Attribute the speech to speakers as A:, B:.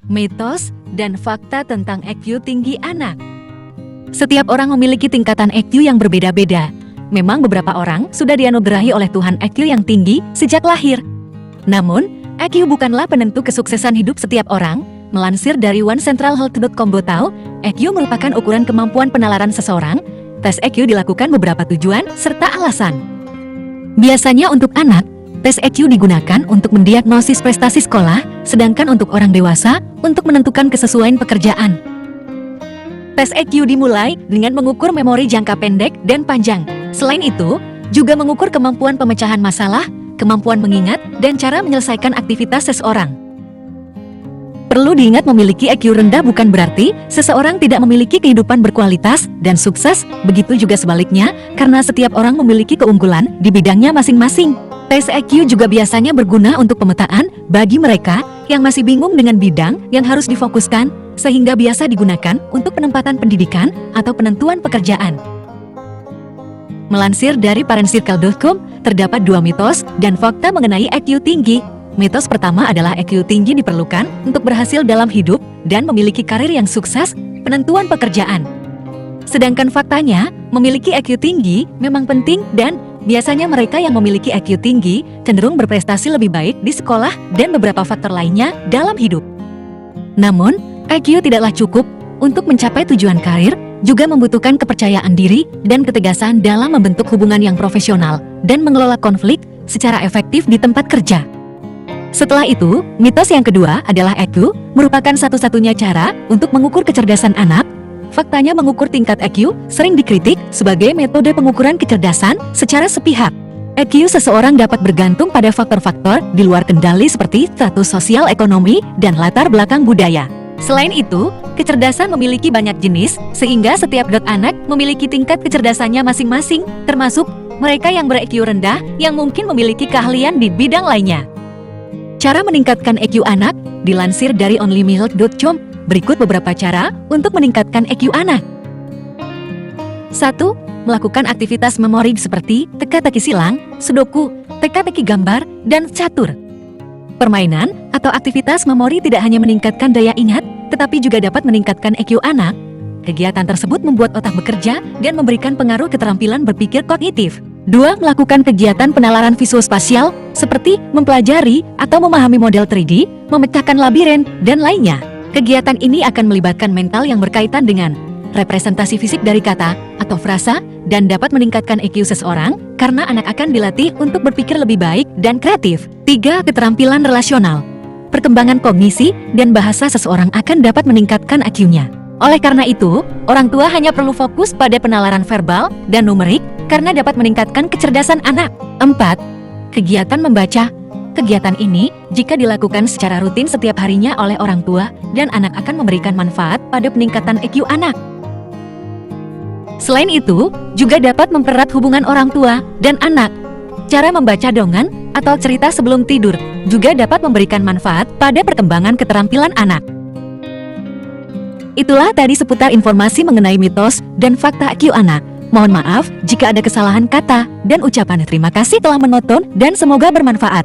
A: Mitos dan fakta tentang IQ tinggi anak. Setiap orang memiliki tingkatan IQ yang berbeda-beda. Memang beberapa orang sudah dianugerahi oleh Tuhan IQ yang tinggi sejak lahir. Namun, IQ bukanlah penentu kesuksesan hidup setiap orang. Melansir dari OneCentralHealth.com, IQ merupakan ukuran kemampuan penalaran seseorang. Tes IQ dilakukan beberapa tujuan serta alasan. Biasanya untuk anak, tes IQ digunakan untuk mendiagnosis prestasi sekolah, sedangkan untuk orang dewasa, untuk menentukan kesesuaian pekerjaan. Tes IQ dimulai dengan mengukur memori jangka pendek dan panjang. Selain itu, juga mengukur kemampuan pemecahan masalah, kemampuan mengingat, dan cara menyelesaikan aktivitas seseorang. Perlu diingat, memiliki IQ rendah bukan berarti seseorang tidak memiliki kehidupan berkualitas dan sukses, begitu juga sebaliknya, karena setiap orang memiliki keunggulan di bidangnya masing-masing. Tes IQ juga biasanya berguna untuk pemetaan bagi mereka yang masih bingung dengan bidang yang harus difokuskan, sehingga biasa digunakan untuk penempatan pendidikan atau penentuan pekerjaan. Melansir dari ParentsCircle.com, terdapat 2 mitos dan fakta mengenai IQ tinggi. Mitos pertama adalah IQ tinggi diperlukan untuk berhasil dalam hidup dan memiliki karir yang sukses, penentuan pekerjaan. Sedangkan faktanya, memiliki IQ tinggi memang penting dan biasanya mereka yang memiliki IQ tinggi cenderung berprestasi lebih baik di sekolah dan beberapa faktor lainnya dalam hidup. Namun, IQ tidaklah cukup untuk mencapai tujuan karir, juga membutuhkan kepercayaan diri dan ketegasan dalam membentuk hubungan yang profesional dan mengelola konflik secara efektif di tempat kerja. Setelah itu, mitos yang kedua adalah IQ merupakan satu-satunya cara untuk mengukur kecerdasan anak. Faktanya, mengukur tingkat IQ sering dikritik sebagai metode pengukuran kecerdasan secara sepihak. IQ seseorang dapat bergantung pada faktor-faktor di luar kendali seperti status sosial ekonomi dan latar belakang budaya. Selain itu, kecerdasan memiliki banyak jenis, sehingga setiap anak memiliki tingkat kecerdasannya masing-masing, termasuk mereka yang ber-IQ rendah yang mungkin memiliki keahlian di bidang lainnya. Cara meningkatkan IQ anak, dilansir dari onlymilk.com, berikut beberapa cara untuk meningkatkan IQ anak. 1. Melakukan aktivitas memori seperti teka-teki silang, sudoku, teka-teki gambar, dan catur. Permainan atau aktivitas memori tidak hanya meningkatkan daya ingat, tetapi juga dapat meningkatkan IQ anak. Kegiatan tersebut membuat otak bekerja dan memberikan pengaruh keterampilan berpikir kognitif. 2. Melakukan kegiatan penalaran visuospasial, seperti mempelajari atau memahami model 3D, memecahkan labirin, dan lainnya. Kegiatan ini akan melibatkan mental yang berkaitan dengan representasi fisik dari kata atau frasa, dan dapat meningkatkan IQ seseorang, karena anak akan dilatih untuk berpikir lebih baik dan kreatif. 3. Keterampilan relasional. Perkembangan kognisi dan bahasa seseorang akan dapat meningkatkan IQ-nya. Oleh karena itu, orang tua hanya perlu fokus pada penalaran verbal dan numerik, karena dapat meningkatkan kecerdasan anak. 4. Kegiatan membaca. Kegiatan ini, jika dilakukan secara rutin setiap harinya oleh orang tua dan anak, akan memberikan manfaat pada peningkatan IQ anak. Selain itu, juga dapat mempererat hubungan orang tua dan anak. Cara membaca dongeng atau cerita sebelum tidur juga dapat memberikan manfaat pada perkembangan keterampilan anak. Itulah tadi seputar informasi mengenai mitos dan fakta IQ anak. Mohon maaf jika ada kesalahan kata dan ucapan. Terima kasih telah menonton dan semoga bermanfaat.